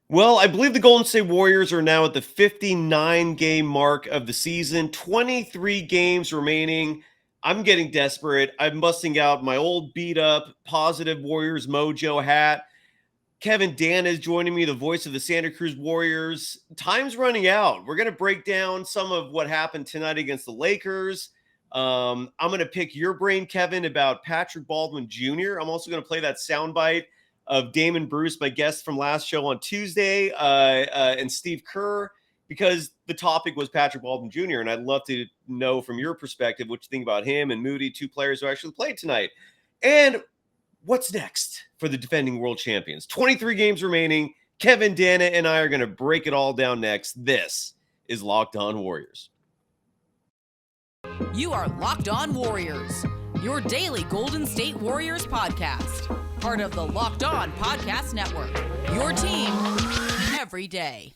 Well, I believe the Golden State Warriors are now at the 59-game mark of the season. 23 games remaining. I'm getting desperate. I'm busting out my old beat-up positive Warriors mojo hat. Kevin Danna is joining me, the voice of the Santa Cruz Warriors. Time's running out. We're going to break down some of what happened tonight against the Lakers. I'm going to pick your brain, Kevin, about Patrick Baldwin Jr. I'm also going to play that soundbite of Damon Bruce, my guest from last show on Tuesday, and Steve Kerr, because the topic was Patrick Baldwin Jr., and I'd love to know from your perspective what you think about him and Moody, two players who actually played tonight. And what's next for the defending world champions? 23 games remaining. Kevin Danna and I are going to break it all down next. This is Locked On Warriors. You are Locked On Warriors, your daily Golden State Warriors podcast. Part of the Locked On Podcast Network, your team every day.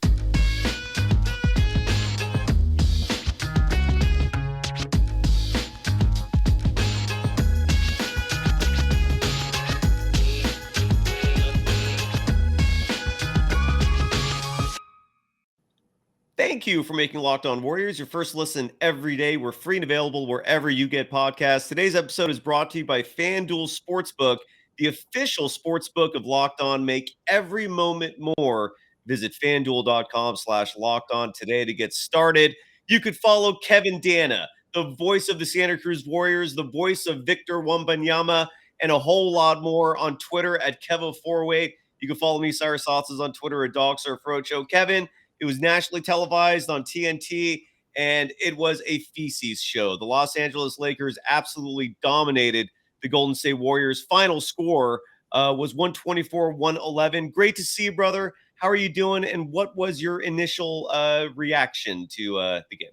Thank you for making Locked On Warriors your first listen every day. We're free and available wherever you get podcasts. Today's episode is brought to you by FanDuel Sportsbook, the official sportsbook of Locked On. Make every moment more. Visit FanDuel.com/LockedOn today to get started. You could follow Kevin Danna, the voice of the Santa Cruz Warriors, the voice of Victor Wembanyama, and a whole lot more on Twitter at Kevo48. You can follow me, Cyrus Saatsaz, on Twitter at DogSurfRoadshow. Kevin, it was nationally televised on TNT, and it was a feces show. The Los Angeles Lakers absolutely dominated the Golden State Warriors. Final score was 124-111. Great to see you, brother. How are you doing, and what was your initial reaction to the game?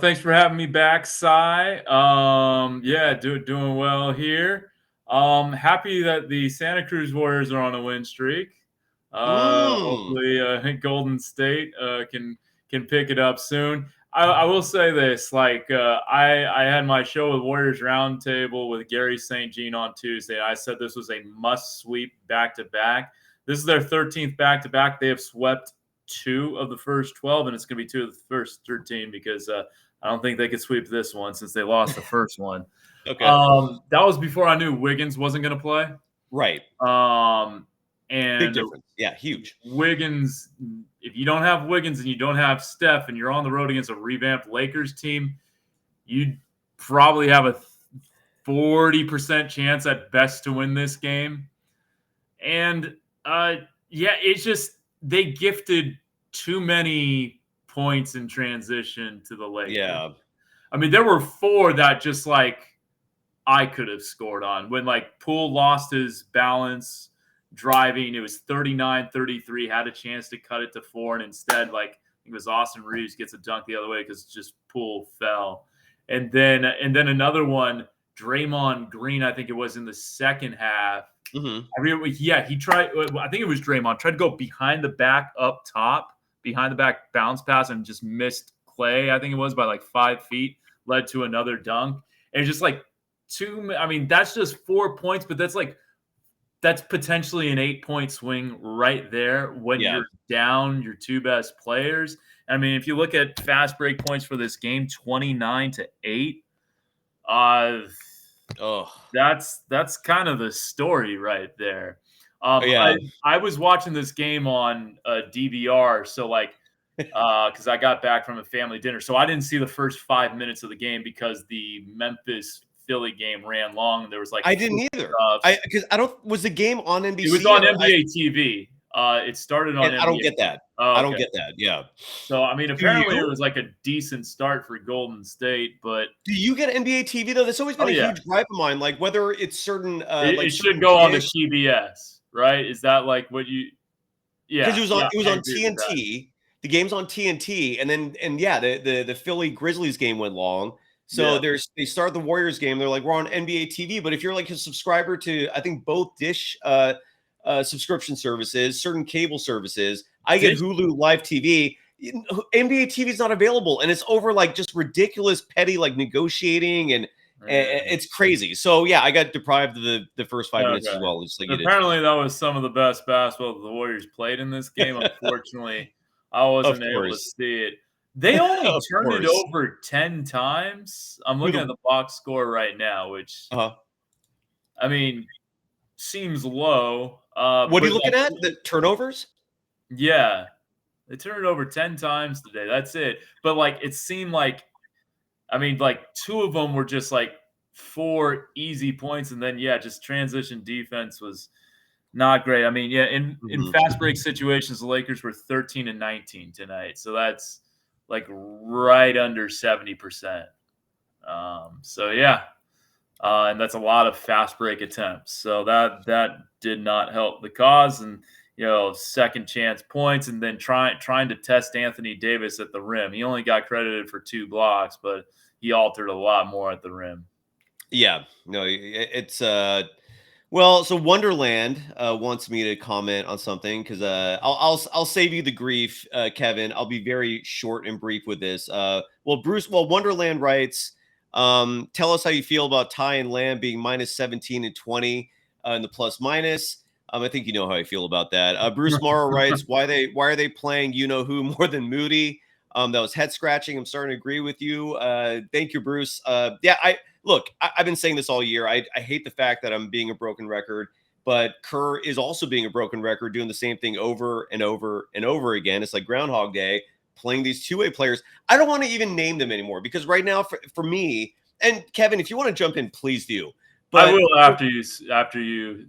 Thanks for having me back, Cy. Doing well here. Happy that the Santa Cruz Warriors are on a win streak. Hopefully, Golden State can pick it up soon. I will say this: I had my show with Warriors Roundtable with Gary St. Jean on Tuesday. I said this was a must sweep back to back. This is their 13th back to back. They have swept 2 of the first 12, and it's going to be 2 of the first 13 because I don't think they could sweep this one since they lost the first one. Okay, that was before I knew Wiggins wasn't going to play. Right. And big difference. Yeah, huge. Wiggins, if you don't have Wiggins and you don't have Steph and you're on the road against a revamped Lakers team, you'd probably have a 40% chance at best to win this game. And it's just they gifted too many points in transition to the Lakers. Yeah. I mean, there were 4 that just I could have scored on. When Poole lost his balance driving, it was 39-33, had a chance to cut it to 4, and instead, it was Austin Reeves gets a dunk the other way because just Poole fell. And then another one, Draymond Green, I think it was in the second half. Mm-hmm. He tried. I think it was Draymond tried to go behind the back up top, behind the back bounce pass, and just missed Clay. I think it was by 5 feet, led to another dunk. And it's just two. I mean, that's just 4 points, but that's potentially an 8-point swing right there when you're down your 2 best players. I mean, if you look at fast break points for this game, 29-8. That's kind of the story right there. I was watching this game on DVR, so because I got back from a family dinner, so I didn't see the first 5 minutes of the game because the Memphis Philly game ran long. And there was I didn't either. Because was the game on NBC? It was on NBA TV. It started on NBA. I don't get that. Oh, okay. I don't get that. Yeah. So I mean, apparently it was a decent start for Golden State, but do you get NBA TV though? That's always been a huge gripe of mine. Whether it's certain, it should go on the CBS, right? Is that what you? Yeah, because it was on TNT. The game's on TNT, and the Philly Grizzlies game went long. So they start the Warriors game. They're we're on NBA TV. But if you're a subscriber to, I think, both Dish subscription services, certain cable services, I get Hulu Live TV. NBA TV is not available, and it's over just ridiculous petty negotiating, and Yeah. It's crazy. So yeah, I got deprived of the first 5 minutes as Okay. well, just like you did. Apparently, that was some of the best basketball the Warriors played in this game. Unfortunately, I Of wasn't able to course. see it. They only Of turned it course. over 10 times. I'm Who looking the at the box score right now, which, uh I mean, seems low. What are But you looking at? The turnovers? yeah, they turned it over 10 times today. That's it. But like, it seemed like, I mean, like two of them were just like 4 easy points, and then yeah, just transition defense was not great. I mean, yeah, in Mhm. fast break situations, the Lakers were 13 and 19 tonight, so that's like right under 70%. So yeah, and that's a lot of fast break attempts. So that did not help the cause, and second chance points, and then trying to test Anthony Davis at the rim. He only got credited for 2 blocks, but he altered a lot more at the rim. Yeah. No, it's well, so Wonderland wants me to comment on something because I'll save you the grief, Kevin. I'll be very short and brief with this. Well, Wonderland writes, tell us how you feel about Ty and Lamb being minus 17 and 20 in the plus minus. I think you know how I feel about that. Bruce Morrow writes, why are they playing you know who more than Moody? That was head scratching. I'm starting to agree with you. Thank you, Bruce. Yeah, look, I've been saying this all year. I hate the fact that I'm being a broken record, but Kerr is also being a broken record, doing the same thing over and over and over again. It's like Groundhog Day, playing these two-way players. I don't want to even name them anymore because right now, for me, and Kevin, if you want to jump in, please do. I But will after you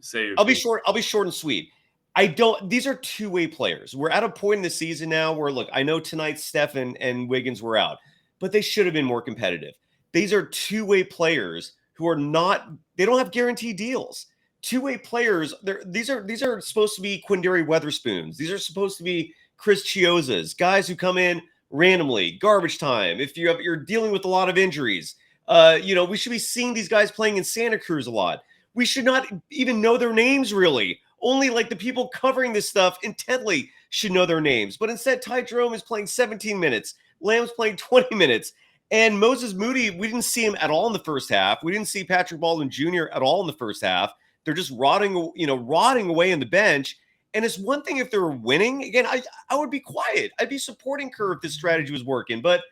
say your I'll be piece. short. I'll be short and sweet. I don't. These are two-way players. We're at a point in the season now where, look, I know tonight Steph and Wiggins were out, but they should have been more competitive. These are two-way players who are not. They don't have guaranteed deals. Two-way players. These are supposed to be Quindary Weatherspoons. These are supposed to be Chris Chiozas, guys who come in randomly, garbage time. If you're dealing with a lot of injuries, we should be seeing these guys playing in Santa Cruz a lot. We should not even know their names, really. Only like the people covering this stuff intently should know their names. But instead, Ty Jerome is playing 17 minutes. Lamb's playing 20 minutes. And Moses Moody, we didn't see him at all in the first half. We didn't see Patrick Baldwin Jr. at all in the first half. They're just rotting away on the bench. And it's one thing if they were winning. Again, I would be quiet. I'd be supporting Kerr if this strategy was working. But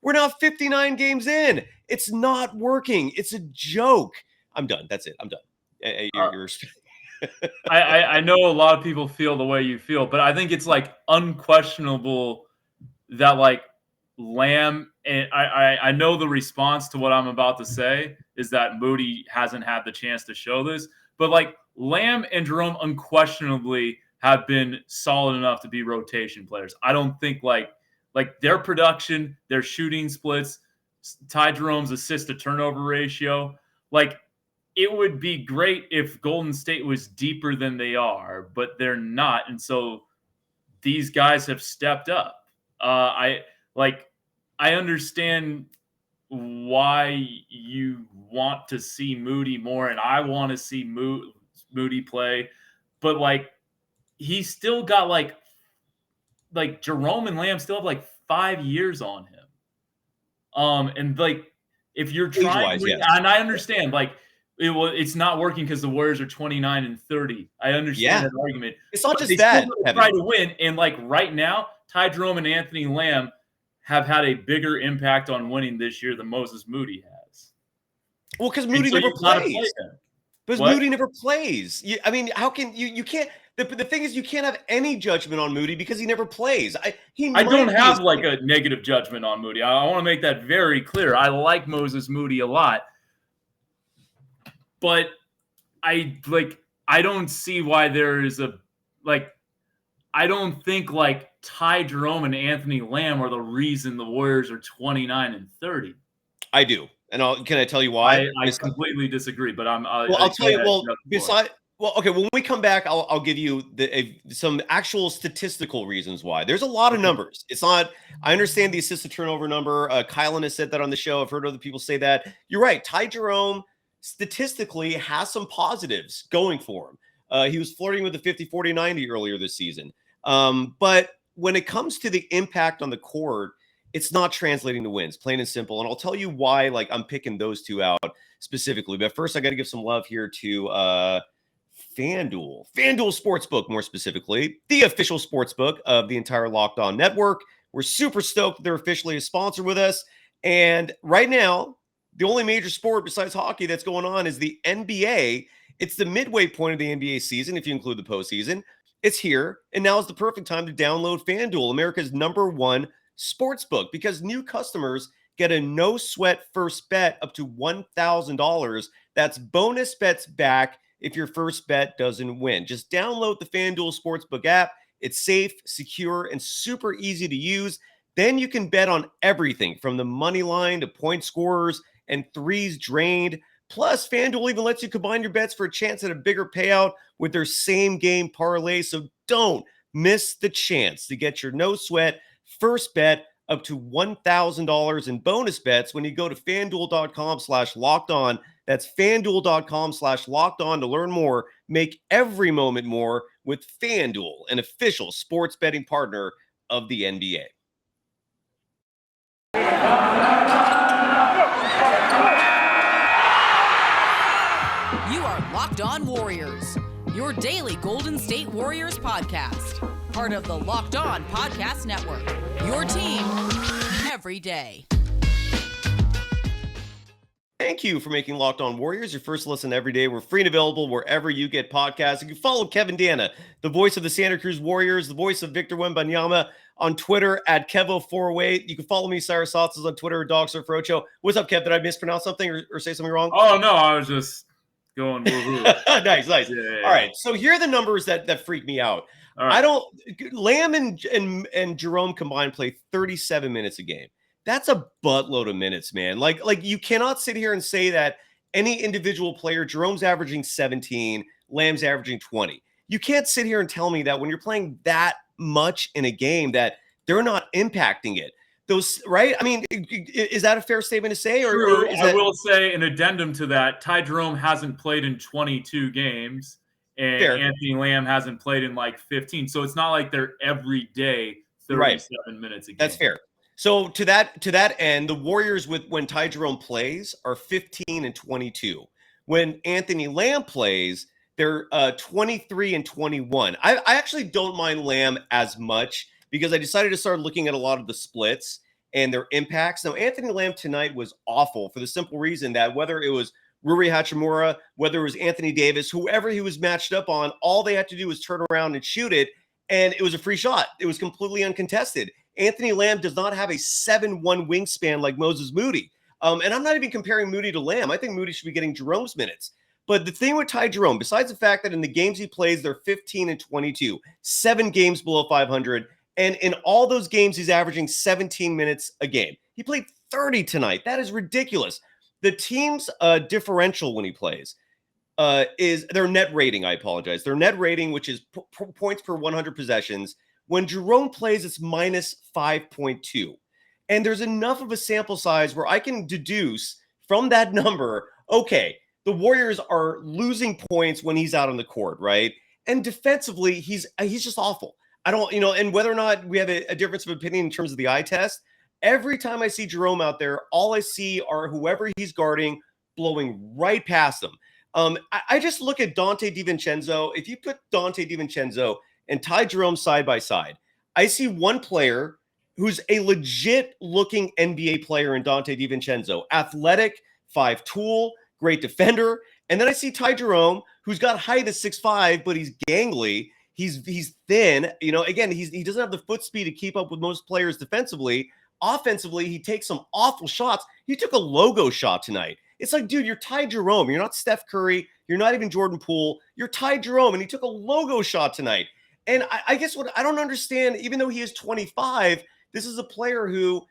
we're now 59 games in. It's not working. It's a joke. I'm done. That's it. I'm done. You're I know a lot of people feel the way you feel, but I think it's like unquestionable that like Lamb, and I know the response to what I'm about to say is that Moody hasn't had the chance to show this, but like Lamb and Jerome unquestionably have been solid enough to be rotation players. I don't think like their production, their shooting splits, Ty Jerome's assist to turnover ratio, like it would be great if Golden State was deeper than they are, but they're not. And so these guys have stepped up. I understand why you want to see Moody more, and I want to see Moody play, but like he's still got like Jerome and Lamb still have like 5 years on him. And like if you're trying age-wise, to win, yes. and I understand like it's not working because the Warriors are 29 and 30. I understand that argument. It's not But just they that, still Kevin. try to win. And like right now, Ty Jerome and Anthony Lamb have had a bigger impact on winning this year than Moses Moody has. Well, because Moody never plays. Because What? Moody never plays. How can you can't the thing is you can't have any judgment on Moody because he never plays. I don't have like a negative judgment on Moody. I want to make that very clear. I like Moses Moody a lot. But I don't see why there is I don't think like Ty Jerome and Anthony Lamb are the reason the Warriors are 29 and 30. I do. And can I tell you why? I completely disagree, but I'll tell you. Okay. When we come back, I'll give you some actual statistical reasons why. There's a lot of numbers. It's not. I understand the assist to turnover number. Kylan has said that on the show. I've heard other people say that. You're right. Ty Jerome statistically has some positives going for him. He was flirting with the 50-40-90 earlier this season. But when it comes to the impact on the court, it's not translating to wins, plain and simple. And I'll tell you why, like, I'm picking those two out specifically. But first, I got to give some love here to FanDuel Sportsbook, more specifically, the official sportsbook of the entire Locked On Network. We're super stoked they're officially a sponsor with us. And right now, the only major sport besides hockey that's going on is the NBA. It's the midway point of the NBA season, if you include the postseason. It's here, and now is the perfect time to download FanDuel, America's #1 sportsbook, because new customers get a no-sweat first bet up to $1,000. That's bonus bets back if your first bet doesn't win. Just download the FanDuel Sportsbook app. It's safe, secure, and super easy to use. Then you can bet on everything from the money line to point scorers and threes drained. Plus, FanDuel even lets you combine your bets for a chance at a bigger payout with their same game parlay. So don't miss the chance to get your no sweat first bet up to $1,000 in bonus bets when you go to FanDuel.com/locked on. That's FanDuel.com/locked on to learn more. Make every moment more with FanDuel, an official sports betting partner of the NBA. You are Locked On Warriors, your daily Golden State Warriors podcast. Part of the Locked On Podcast Network, your team every day. Thank you for making Locked On Warriors your first listen every day. We're free and available wherever you get podcasts. You can follow Kevin Danna, the voice of the Santa Cruz Warriors, the voice of Victor Wembanyama, on Twitter at Kevo408. You can follow me, Cyrus Saatsaz, on Twitter, DogSurfRocho. What's up, Kev? Did I mispronounce something or say something wrong? Oh, no, I was just going woohoo. Nice. Yeah. All right, so here are the numbers that freak me out. Right. Lamb and Jerome combined play 37 minutes a game. That's a buttload of minutes, man. Like you cannot sit here and say that any individual player, Jerome's averaging 17, Lamb's averaging 20. You can't sit here and tell me that when you're playing that much in a game that they're not impacting it. Those, right? I mean, is that a fair statement to say? True. Or is I will say an addendum to that. Ty Jerome hasn't played in 22 games, and fair. Anthony Lamb hasn't played in like 15. So it's not like they're every day 37 minutes a game. That's fair. So to that end, the Warriors when Ty Jerome plays are 15 and 22. When Anthony Lamb plays, they're 23 and 21. I actually don't mind Lamb as much because I decided to start looking at a lot of the splits and their impacts. Now, Anthony Lamb tonight was awful for the simple reason that whether it was Rui Hachimura, whether it was Anthony Davis, whoever he was matched up on, all they had to do was turn around and shoot it, and it was a free shot. It was completely uncontested. Anthony Lamb does not have a 7'1" wingspan like Moses Moody. And I'm not even comparing Moody to Lamb. I think Moody should be getting Jerome's minutes. But the thing with Ty Jerome, besides the fact that in the games he plays, they're 15 and 22, 7 games below 500. And in all those games, he's averaging 17 minutes a game. He played 30 tonight. That is ridiculous. The team's differential when he plays is their net rating. I apologize. Their net rating, which is points per 100 possessions. When Jerome plays, it's minus 5.2. And there's enough of a sample size where I can deduce from that number, okay, the Warriors are losing points when he's out on the court, right? And defensively, he's just awful. I don't, and whether or not we have a difference of opinion in terms of the eye test, every time I see Jerome out there, all I see are whoever he's guarding blowing right past them. I just look at Dante DiVincenzo. If you put Dante DiVincenzo and Ty Jerome side by side, I see one player who's a legit looking NBA player in Dante DiVincenzo, athletic, 5'tool, great defender. And then I see Ty Jerome, who's got height of 6'5", but he's gangly. He's thin. Again, he doesn't have the foot speed to keep up with most players defensively. Offensively, he takes some awful shots. He took a logo shot tonight. It's like, dude, you're Ty Jerome. You're not Steph Curry. You're not even Jordan Poole. You're Ty Jerome, and he took a logo shot tonight. And I guess what I don't understand, even though he is 25, this is a player who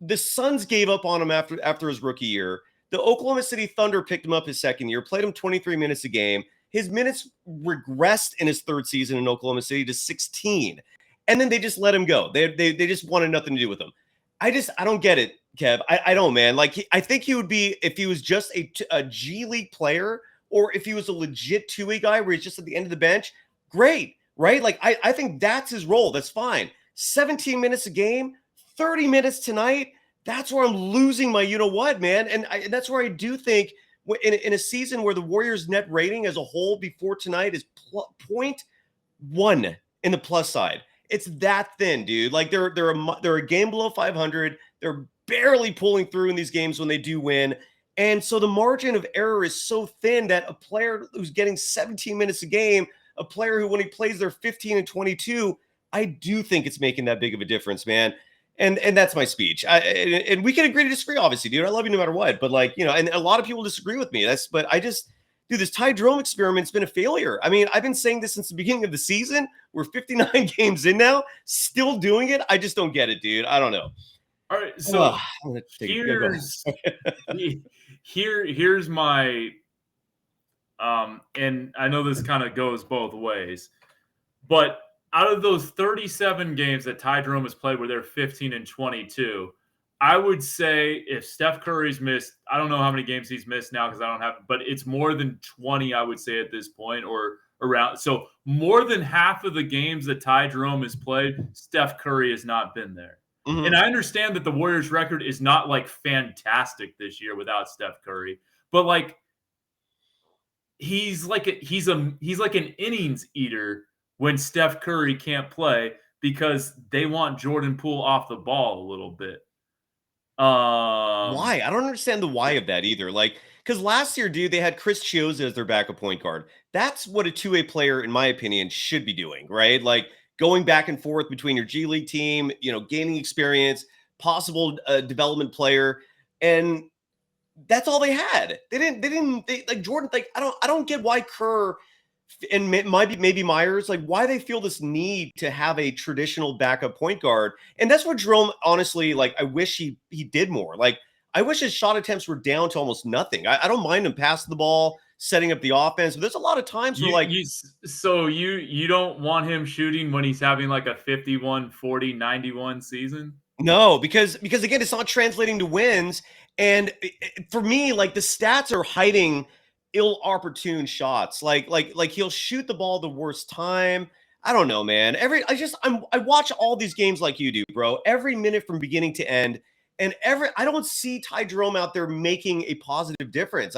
the Suns gave up on him after his rookie year. The Oklahoma City Thunder picked him up his second year, played him 23 minutes a game. His minutes regressed in his third season in Oklahoma City to 16. And then they just let him go. They just wanted nothing to do with him. I don't get it, Kev. I don't, man. Like, I think he would be, if he was just a G League player, or if he was a legit two-way guy where he's just at the end of the bench, great, right? Like, I think that's his role. That's fine. 17 minutes a game, 30 minutes tonight, that's where I'm losing my you-know-what, man. And that's where I do think in a season where the Warriors' net rating as a whole before tonight is 0.1 in the plus side. It's that thin, dude. Like they're a game below 500. They're barely pulling through in these games when they do win. And so the margin of error is so thin that a player who's getting 17 minutes a game, a player who when he plays they're 15 and 22, I do think it's making that big of a difference, man. And that's my speech. And we can agree to disagree, obviously, dude. I love you no matter what. But like, and a lot of people disagree with me. But I just, dude, this Ty Jerome experiment's been a failure. I mean, I've been saying this since the beginning of the season. We're 59 games in now, still doing it. I just don't get it, dude. I don't know. All right, so here's my and I know this kind of goes both ways, but out of those 37 games that Ty Jerome has played where they're 15 and 22, I would say if Steph Curry's missed, I don't know how many games he's missed now because I don't have, but it's more than 20, I would say at this point, or around. So more than half of the games that Ty Jerome has played, Steph Curry has not been there. Mm-hmm. And I understand that the Warriors record is not like fantastic this year without Steph Curry, but like he's like an innings eater when Steph Curry can't play because they want Jordan Poole off the ball a little bit. Why? I don't understand the why of that either. Like, because last year, dude, they had Chris Chiozza as their backup point guard. That's what a two-way player, in my opinion, should be doing, right? Like going back and forth between your G League team, gaining experience, possible development player, and that's all they had. They like Jordan. Like I don't get why Kerr and maybe Myers, like why they feel this need to have a traditional backup point guard. And that's what Jerome, honestly, like I wish he did more. Like I wish his shot attempts were down to almost nothing. I don't mind him passing the ball, setting up the offense, but there's a lot of times where you don't want him shooting when he's having like a 51, 40, 91 season? No, because again, it's not translating to wins. And for me, like the stats are hiding ill-opportune shots. Like he'll shoot the ball the worst time. I don't know, man. I watch all these games like you do, bro. Every minute from beginning to end, and I don't see Ty Jerome out there making a positive difference.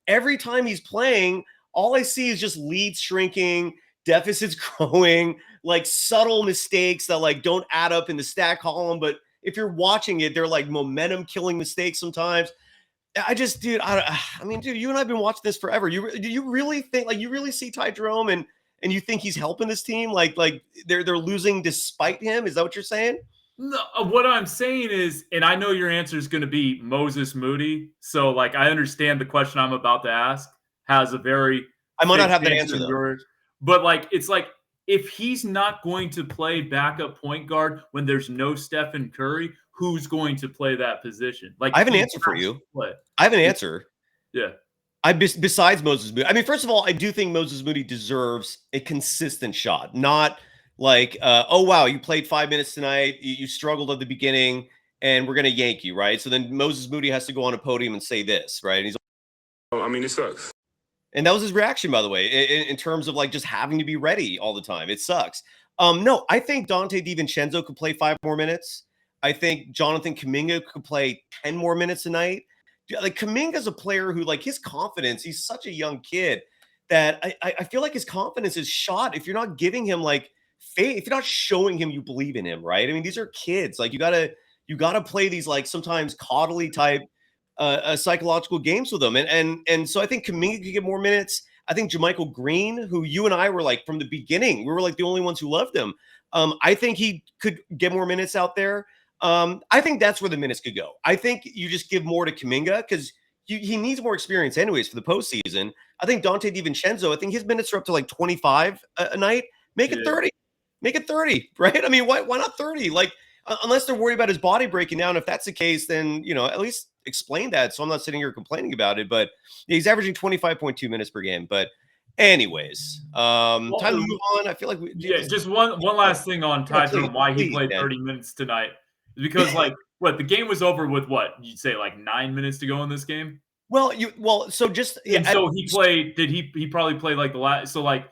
Every time he's playing, all I see is just leads shrinking, deficits growing, like subtle mistakes that like don't add up in the stat column, but if you're watching it, they're like momentum killing mistakes sometimes. Dude, I mean, dude, you and I have been watching this forever. Do you really think, like, you really see Ty Jerome and you think he's helping this team? Like they're losing despite him? Is that what you're saying? No, what I'm saying is, and I know your answer is going to be Moses Moody. So, like, I understand the question I'm about to ask has a very I might not have that answer though. But like, it's like if he's not going to play backup point guard when there's no Stephen Curry, who's going to play that position? Like, I have an answer for you. I have an answer. Yeah. Besides Moses Moody. I mean, first of all, I do think Moses Moody deserves a consistent shot, not like, oh, wow, you played 5 minutes tonight. You struggled at the beginning and we're going to yank you, right? So then Moses Moody has to go on a podium and say this, right? And he's I mean, it sucks. And that was his reaction, by the way, in terms of like just having to be ready all the time. It sucks. No, I think Dante DiVincenzo could play 5 more minutes. I think Jonathan Kuminga could play 10 more minutes tonight. Like Kuminga's a player who, like, his confidence, he's such a young kid that I feel like his confidence is shot if you're not giving him like faith, if you're not showing him you believe in him, right? I mean, these are kids. Like you gotta play these like sometimes coddly type psychological games with them. And so I think Kuminga could get more minutes. I think JaMychal Green, who you and I were like from the beginning, we were like the only ones who loved him. I think he could get more minutes out there. I think that's where the minutes could go. I think you just give more to Kuminga because he needs more experience anyways for the postseason. I think Dante DiVincenzo, I think his minutes are up to like 25 a night. Make it 30. Make it 30, right? I mean, why not 30? Like, unless they're worried about his body breaking down. If that's the case, then, at least explain that. So I'm not sitting here complaining about it. But he's averaging 25.2 minutes per game. But anyways, time to move on. I feel like just one last thing on Ty Jerome, why he played 30 minutes tonight. Because the game was over with what you'd say like 9 minutes to go in this game. So he played. Did he probably played like the last? So like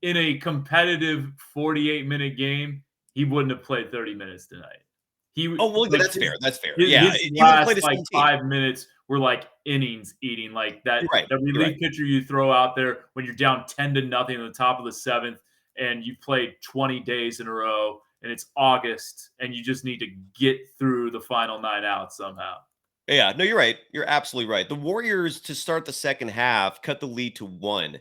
in a competitive 48-minute game, he wouldn't have played 30 minutes tonight. Oh, well, like that's fair. That's fair. his, Yeah, his he would have last played a like 17. 5 minutes were like innings eating. Like that You're right. that You're relief right. pitcher you throw out there when you're down 10-0 in the top of the seventh, and you've played 20 days in a row, and it's August, and you just need to get through the final 9 outs somehow. Yeah, no, you're right. You're absolutely right. The Warriors, to start the second half, cut the lead to 1.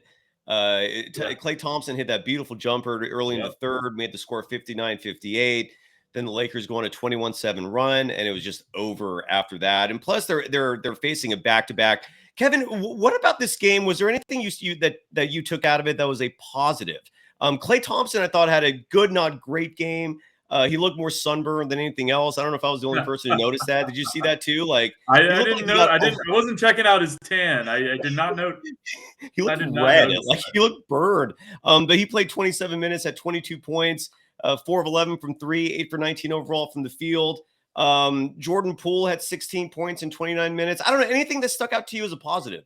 Klay Thompson hit that beautiful jumper early in the third, made the score 59-58. Then the Lakers go on a 21-7 run, and it was just over after that. And plus, they're facing a back-to-back. Kevin, what about this game? Was there anything that you took out of it that was a positive? Klay Thompson, I thought, had a good, not great game. He looked more sunburned than anything else. I don't know if I was the only person who noticed that. Did you see that too? Like, I he looked didn't like he know. got I wasn't checking out his tan. I did not know. he I looked did not red. notice Like, that. he looked burned. But he played 27 minutes at 22 points, 4 of 11 from 3, 8 for 19 overall from the field. Jordan Poole had 16 points in 29 minutes. I don't know, anything that stuck out to you as a positive?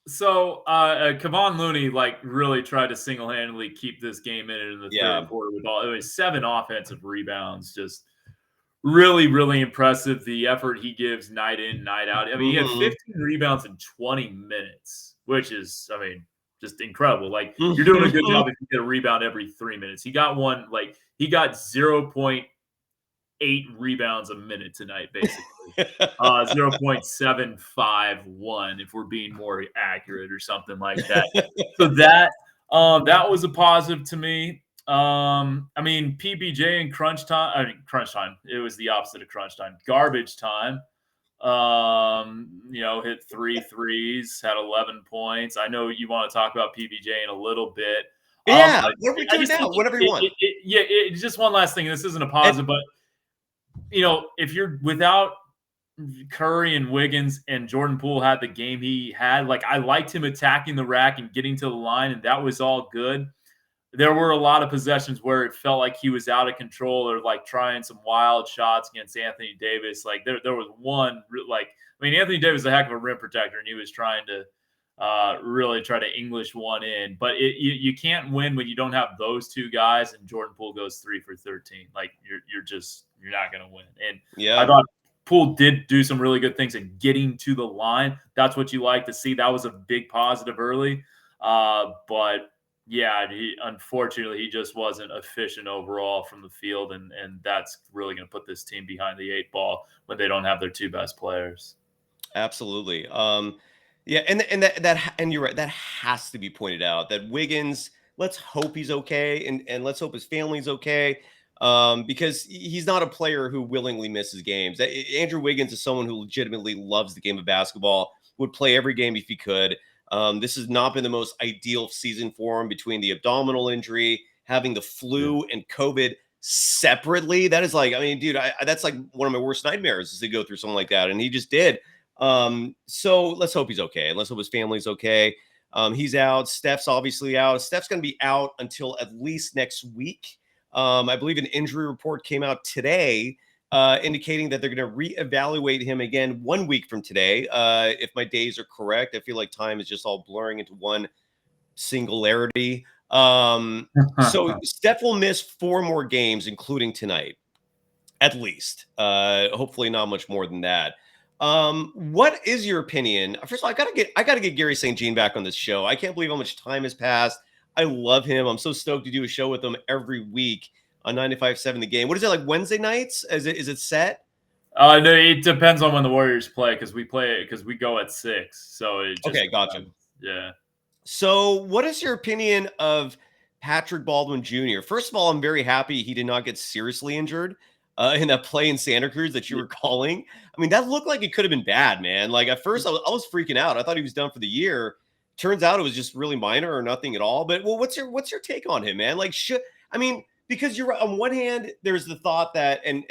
So Kevon Looney like really tried to single-handedly keep this game in the third quarter with it was 7 offensive rebounds. Just really, really impressive. The effort he gives night in, night out. I mean, he had 15 rebounds in 20 minutes, which is, I mean, just incredible. Like, you're doing a good job if you get a rebound every 3 minutes. He got 0.8 rebounds a minute tonight, basically. 0.751 if we're being more accurate or something like that. So that was a positive to me. I mean, PBJ in crunch time. It was the opposite of crunch time. Garbage time. Hit 3 threes, had 11 points. I know you want to talk about PBJ in a little bit. Yeah, what are we doing now? Whatever you want. Just one last thing. This isn't a positive, but if you're without Curry and Wiggins and Jordan Poole had the game he had, like, I liked him attacking the rack and getting to the line, and that was all good. There were a lot of possessions where it felt like he was out of control or like trying some wild shots against Anthony Davis. Like there was one, like, I mean, Anthony Davis is a heck of a rim protector, and he was trying to really try to English one in. But you can't win when you don't have those two guys, and Jordan Poole goes 3 for 13. Like, you're not going to win. And I thought Poole did do some really good things in getting to the line. That's what you like to see. That was a big positive early. But yeah, unfortunately, he just wasn't efficient overall from the field, and that's really going to put this team behind the 8 ball when they don't have their 2 best players. Absolutely. Yeah, and you're right. That has to be pointed out. That Wiggins, let's hope he's okay, and let's hope his family's okay. Because he's not a player who willingly misses games. Andrew Wiggins is someone who legitimately loves the game of basketball, would play every game if he could. This has not been the most ideal season for him between the abdominal injury, having the flu, and COVID separately. That is like, I mean, dude, that's like one of my worst nightmares is to go through something like that. And he just did. So let's hope he's okay. And let's hope his family's okay. He's out. Steph's obviously out. Steph's going to be out until at least next week. I believe an injury report came out today indicating that they're going to reevaluate him again 1 week from today. If my days are correct, I feel like time is just all blurring into one singularity. So Steph will miss 4 more games, including tonight, at least. Hopefully not much more than that. What is your opinion? First of all, I gotta get Gary St. Jean back on this show. I can't believe how much time has passed. I love him. I'm so stoked to do a show with him every week on 95.7 The Game. What is it, like Wednesday nights? Is it set? No, it depends on when the Warriors play because we go at 6. So it just okay, gotcha. Yeah. So, what is your opinion of Patrick Baldwin Jr.? First of all, I'm very happy he did not get seriously injured in that play in Santa Cruz that you were calling. I mean, that looked like it could have been bad, man. Like, at first, I was freaking out. I thought he was done for the year. Turns out it was just really minor or nothing at all. But what's your take on him, man? Like, because you're on one hand, there's the thought that and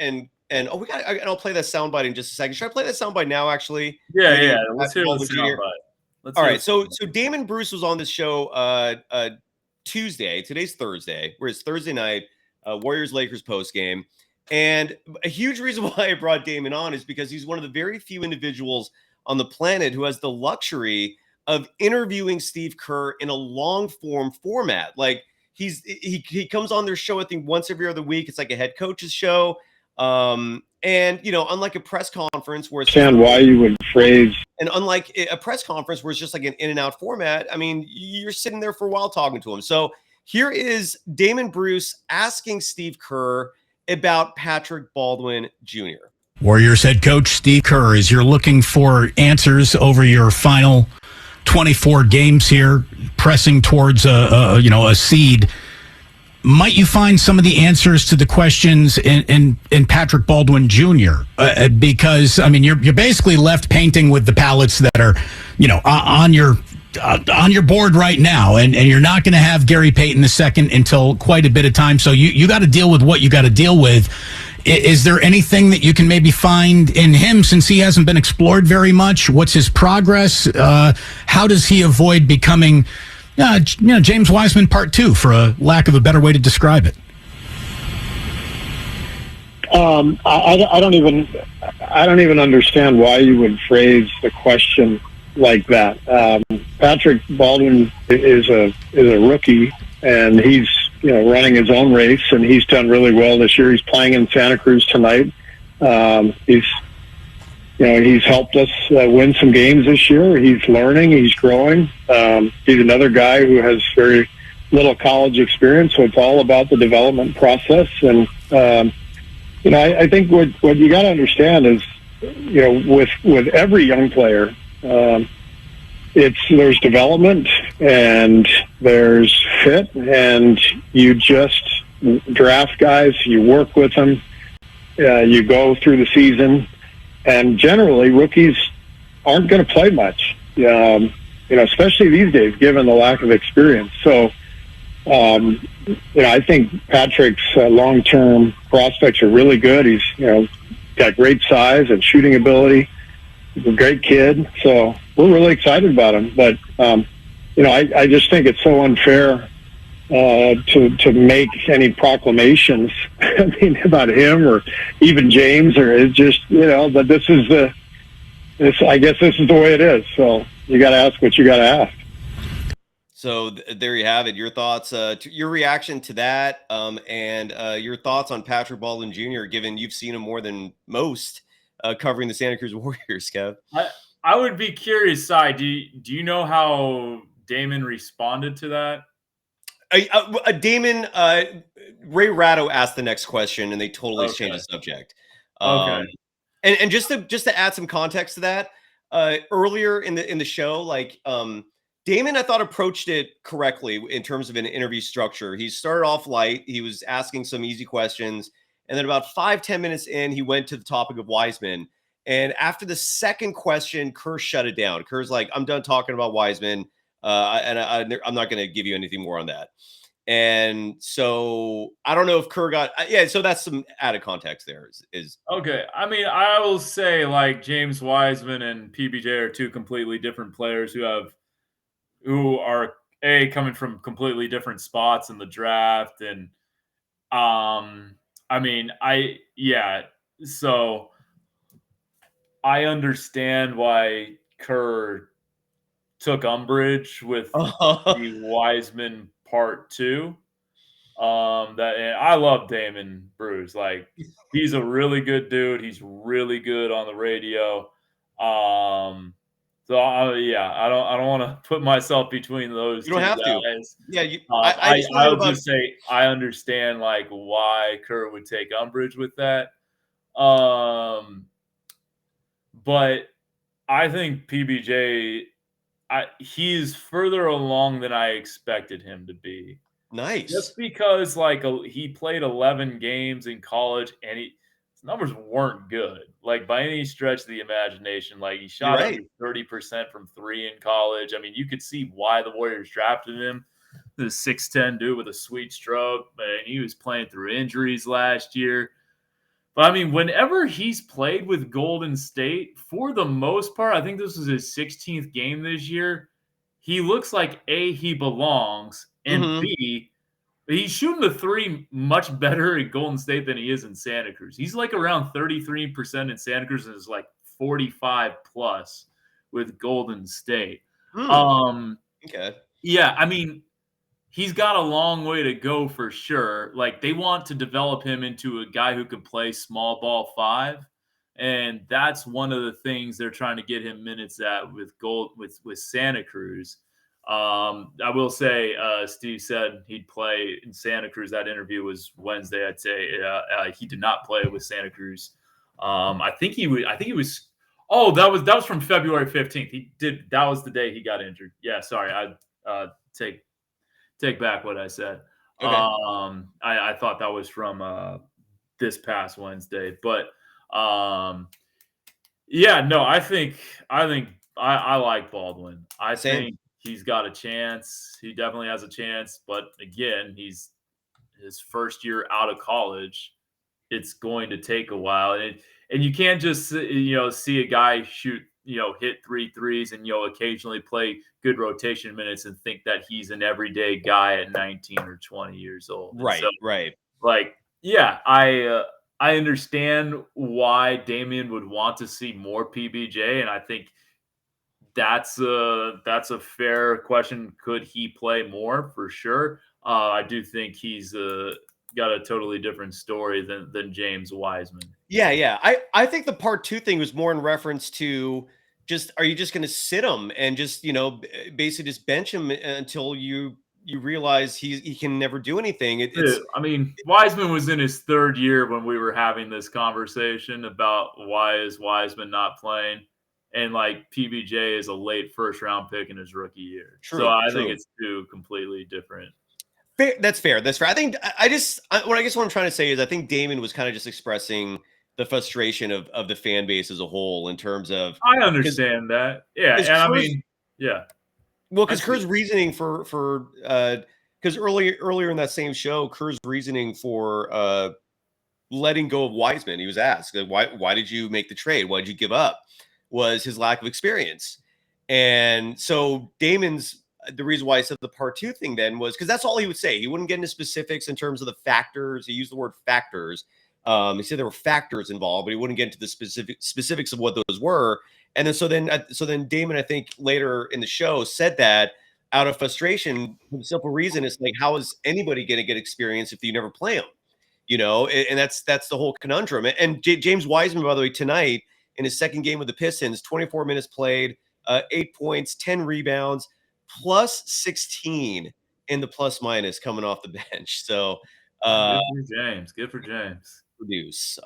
I'll play that soundbite in just a second. Should I play that soundbite now? Actually, yeah. Let's hear the soundbite. All right. So Damon Bruce was on this show Tuesday. Today's Thursday. Whereas Thursday night, Warriors Lakers post game. And a huge reason why I brought Damon on is because he's one of the very few individuals on the planet who has the luxury of interviewing Steve Kerr in a long form format. Like he comes on their show, I think once every other week. It's like a head coach's show. And unlike a press conference where it's understand why you would phrase, and unlike a press conference where it's just like an in and out format, I mean, you're sitting there for a while talking to him. So here is Damon Bruce asking Steve Kerr about Patrick Baldwin Jr. Warriors head coach Steve Kerr, as you're looking for answers over your final 24 games here, pressing towards a seed, might you find some of the answers to the questions in Patrick Baldwin Jr.? Because I mean, you're basically left painting with the palettes that are, on your board right now, and you're not going to have Gary Payton II until quite a bit of time. So you got to deal with what you got to deal with. Is there anything that you can maybe find in him since he hasn't been explored very much? What's his progress? How does he avoid becoming, James Wiseman Part 2, for a lack of a better way to describe it? I don't even understand why you would phrase the question like that. Patrick Baldwin is a rookie, and he's running his own race, and he's done really well this year. He's playing in Santa Cruz tonight. He's helped us win some games this year. He's learning. He's growing. He's another guy who has very little college experience, so it's all about the development process. And I think what you got to understand is, with every young player, there's development and there's fit, and you just draft guys, you work with them, you go through the season, and generally rookies aren't going to play much, especially these days, given the lack of experience. So, I think Patrick's long-term prospects are really good. He's, got great size and shooting ability. He's a great kid. So we're really excited about him. But, I just think it's so unfair to make any proclamations, about him or even James, or it's just, but I guess this is the way it is. So you got to ask what you got to ask. So there you have it. Your thoughts, your reaction to that, and your thoughts on Patrick Baldwin Jr., given you've seen him more than most covering the Santa Cruz Warriors, Kev. I would be curious, Cy, do you know how Damon responded to that? Damon, Ray Ratto asked the next question, and they totally changed the subject. Okay. And just to add some context to that, earlier in the show, Damon, I thought, approached it correctly in terms of an interview structure. He started off light. He was asking some easy questions. And then about 5-10 minutes in, he went to the topic of Wiseman. And after the second question, Kerr shut it down. Kerr's like, I'm done talking about Wiseman. I'm not going to give you anything more on that. And so I don't know if Kerr got – so that's some added context there. Is Okay. I mean, I will say, James Wiseman and PBJ are two completely different players who are coming from completely different spots in the draft. And so I understand why Kerr took umbrage with the Wiseman Part 2. And I love Damon Bruce. He's a really good dude. He's really good on the radio. So I don't want to put myself between those. You don't have guys. to. Yeah, I'll just say I understand why Kerr would take umbrage with that. But I think PBJ, he's further along than I expected him to be. Nice. Just because he played 11 games in college and his numbers weren't good, by any stretch of the imagination. He shot under 30% from 3 in college. I mean, you could see why the Warriors drafted him. The 6'10" dude with a sweet stroke, and he was playing through injuries last year. But I mean, whenever he's played with Golden State, for the most part, I think this was his 16th game this year. He looks like A, he belongs, and B, he's shooting the 3 much better at Golden State than he is in Santa Cruz. He's around 33% in Santa Cruz and is 45 plus with Golden State. Okay. Yeah, I mean, he's got a long way to go for sure. Like, they want to develop him into a guy who can play small ball 5. And that's one of the things they're trying to get him minutes at with Santa Cruz. I will say, Steve said he'd play in Santa Cruz. That interview was Wednesday. I'd say he did not play with Santa Cruz. I think he was. Oh, that was from February 15th. He did. That was the day he got injured. Yeah, sorry. I take back what I said. Okay. I thought that was from this past Wednesday, but yeah, no, I think I like Baldwin. I think he's got a chance. He definitely has a chance, but again, he's his first year out of college. It's going to take a while, and you can't just see a guy shoot hit 3 threes and occasionally play good rotation minutes and think that he's an everyday guy at 19 or 20 years old. Right, so, right. Like, yeah, I understand why Damian would want to see more PBJ, and I think that's a fair question. Could he play more? For sure. I do think he's got a totally different story than James Wiseman. Yeah. I think the part 2 thing was more in reference to just, are you just going to sit him and just, basically just bench him until you realize he can never do anything? I mean, Wiseman was in his 3rd year when we were having this conversation about why is Wiseman not playing, and like PBJ is a late 1st round pick in his rookie year. So I think it's 2 completely different. That's fair. I think what I'm trying to say is I think Damon was kind of just expressing the frustration of the fan base as a whole in terms of. I understand that. Yeah. And I mean, yeah. Well, because Kerr's reasoning for because earlier in that same show, Kerr's reasoning for letting go of Wiseman, he was asked, why did you make the trade? Why did you give up? Was his lack of experience. And so Damon's, the reason why I said the part 2 thing then was because that's all he would say. He wouldn't get into specifics in terms of the factors. He used the word factors. He said there were factors involved, but he wouldn't get into the specifics of what those were. And then so then Damon, I think later in the show, said that out of frustration, for the simple reason is like, how is anybody going to get experience if you never play them? And that's the whole conundrum. And James Wiseman, by the way, tonight in his 2nd game with the Pistons, 24 minutes played, 8 points, 10 rebounds, plus 16 in the plus minus coming off the bench. So good for James. Produce.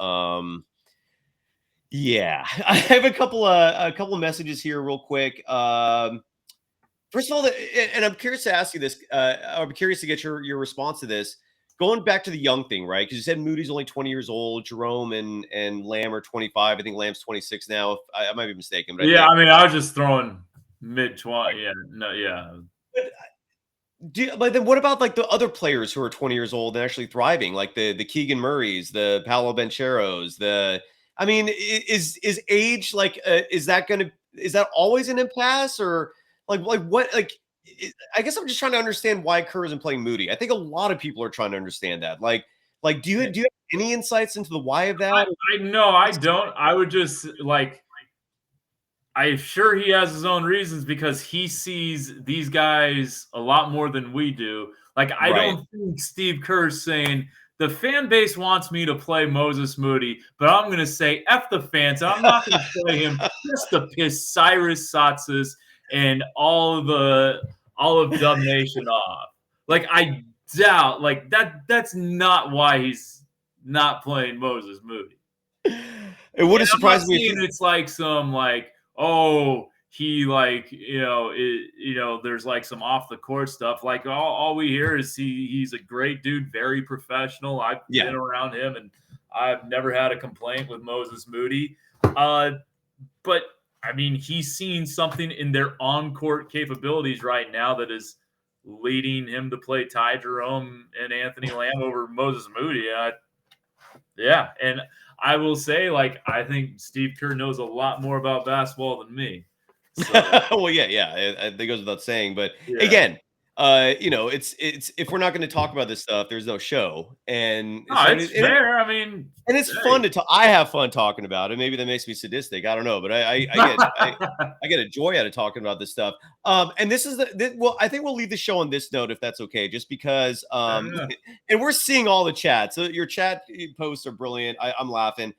Yeah, I have a couple of messages here real quick. First of all, and I'm curious to ask you this. I'm curious to get your response to this. Going back to the young thing, right? Because you said Moody's only 20 years old. Jerome and Lamb are 25. I think Lamb's 26 now. I might be mistaken. But I mean, I was just throwing mid-20. Yeah, no, yeah. But then what about like the other players who are 20 years old and actually thriving, like the Keegan Murrays, the Paolo Bancheros, I mean, is age like is that always an impasse, or like what, like I guess I'm just trying to understand why Kerr isn't playing Moody. I think a lot of people are trying to understand that. Like do you have any insights into the why of that? No, I don't. I would just I'm sure he has his own reasons because he sees these guys a lot more than we do. Like, I don't think Steve Kerr's saying the fan base wants me to play Moses Moody, but I'm going to say F the fans. I'm not going to play him just to piss Cyrus Saatsaz and all of Dub Nation off. Like, I doubt, like, that's not why he's not playing Moses Moody. It would have surprised me. It's like some like, oh, he like, there's like some off the court stuff. Like all we hear is he's a great dude, very professional. I've been around him and I've never had a complaint with Moses Moody. But I mean, he's seen something in their on-court capabilities right now that is leading him to play Ty Jerome and Anthony Lamb over Moses Moody. And I will say, like, I think Steve Kerr knows a lot more about basketball than me. So. Well, yeah. That goes without saying. But again, it's if we're not going to talk about this stuff, there's no show. And No, so it's fair. I mean, and it's fun to talk. I have fun talking about it. Maybe that makes me sadistic. I don't know, but I get a joy out of talking about this stuff. And this is well, I think we'll leave the show on this note if that's okay, just because Yeah. and we're seeing all the chats. So your chat posts are brilliant. I'm laughing.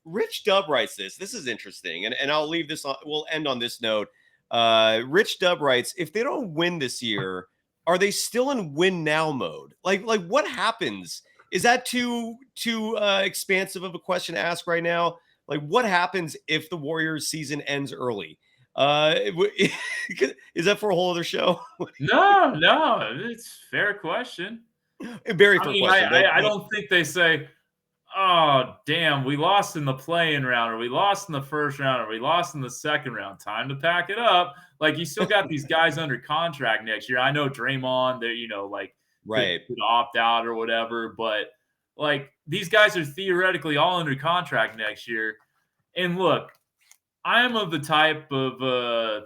Rich Dub writes this. This is interesting, and I'll leave this on. We'll end on this note. Rich Dub writes, if they don't win this year, are they still in win now mode? Like what happens? Is that too expansive of a question to ask right now? Like, what happens if the Warriors season ends early? Is that for a whole other show? No, it's a fair question. Very I fair mean, question. I don't think they say, oh, damn, we lost in the play-in round, or we lost in the first round, or we lost in the second round. Time to pack it up. Like, you still got these guys under contract next year. I know Draymond, they're, Right. could opt out or whatever, but, like, these guys are theoretically all under contract next year. And look, I am of the type of the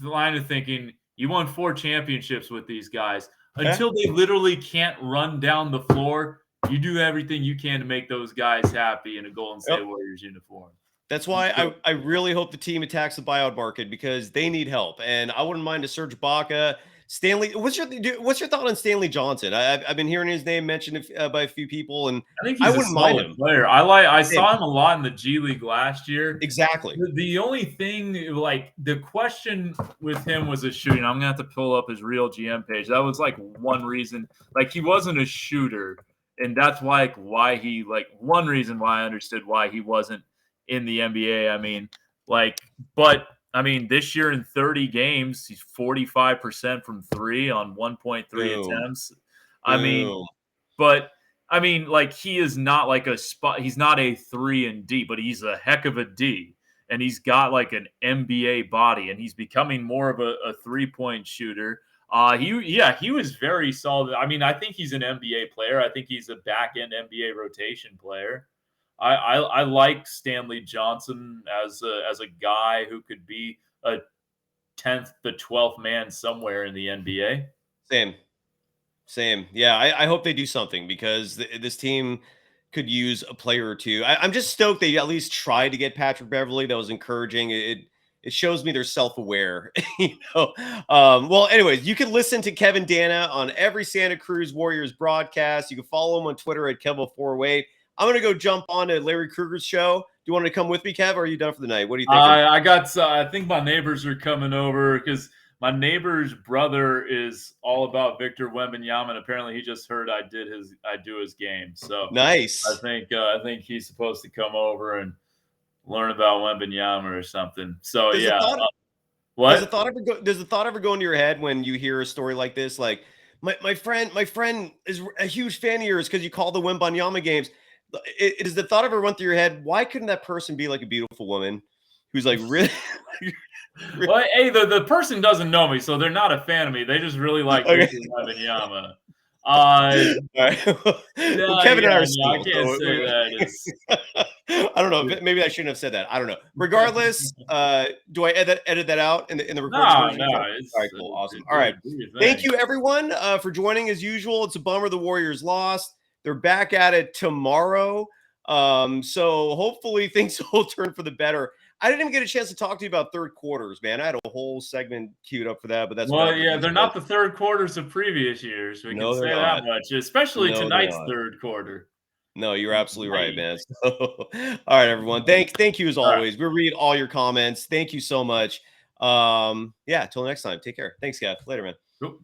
line of thinking, you won 4 championships with these guys. Until they literally can't run down the floor, you do everything you can to make those guys happy in a Golden State Warriors uniform. That's why I really hope the team attacks the buyout market, because they need help. And I wouldn't mind a Serge Ibaka. Stanley, what's your thought on Stanley Johnson? I've been hearing his name mentioned by a few people, and I think he's a solid player. I saw him a lot in the G League last year. Exactly. The only thing, like, the question with him was his shooting. I'm gonna have to pull up his real GM page. That was like one reason. Like, he wasn't a shooter, and that's why he one reason why I understood why he wasn't in the NBA. I mean, this year in 30 games, he's 45% from 3 on 1.3 attempts. He is not like a spot. He's not a 3 and D, but he's a heck of a D, and he's got like an NBA body, and he's becoming more of a 3-point shooter. He was very solid. I mean, I think he's an NBA player. I think he's a back end NBA rotation player. I like Stanley Johnson as a guy who could be a 10th to 12th man somewhere in the NBA. Same. Yeah, I hope they do something, because this team could use a player or two. I'm just stoked they at least tried to get Patrick Beverley. That was encouraging. It shows me they're self-aware. Well, anyways, you can listen to Kevin Danna on every Santa Cruz Warriors broadcast. You can follow him on Twitter at Kevo408. I'm going to go jump on to Larry Kruger's show. Do you want to come with me, Kev, or are you done for the night? What do you think? I think my neighbors are coming over, because my neighbor's brother is all about Victor Wembanyama, and apparently he just heard I do his game. So nice. I think he's supposed to come over and learn about Wembanyama or something. So what? Does the thought ever go into your head when you hear a story like this? Like, my friend is a huge fan of yours because you call the Wembanyama games. Does the thought ever run through your head? Why couldn't that person be like a beautiful woman who's like really? Well, hey, the person doesn't know me, so they're not a fan of me. They just really like Victor Wembanyama. Kevin and I are still, I can't say that. I don't know. Maybe I shouldn't have said that. I don't know. Regardless, do I edit that out in the recording? No. All right, cool, awesome. All right, thank you everyone for joining as usual. It's a bummer the Warriors lost. They're back at it tomorrow, so hopefully things will turn for the better. I didn't even get a chance to talk to you about third quarters, man. I had a whole segment queued up for that, but that's they're not the third quarters of previous years. We can say that much, especially tonight's third quarter. No, you're absolutely right, man. So, all right, everyone. Thank you as always. We'll read all your comments. Thank you so much. Till next time. Take care. Thanks, Gav. Later, man.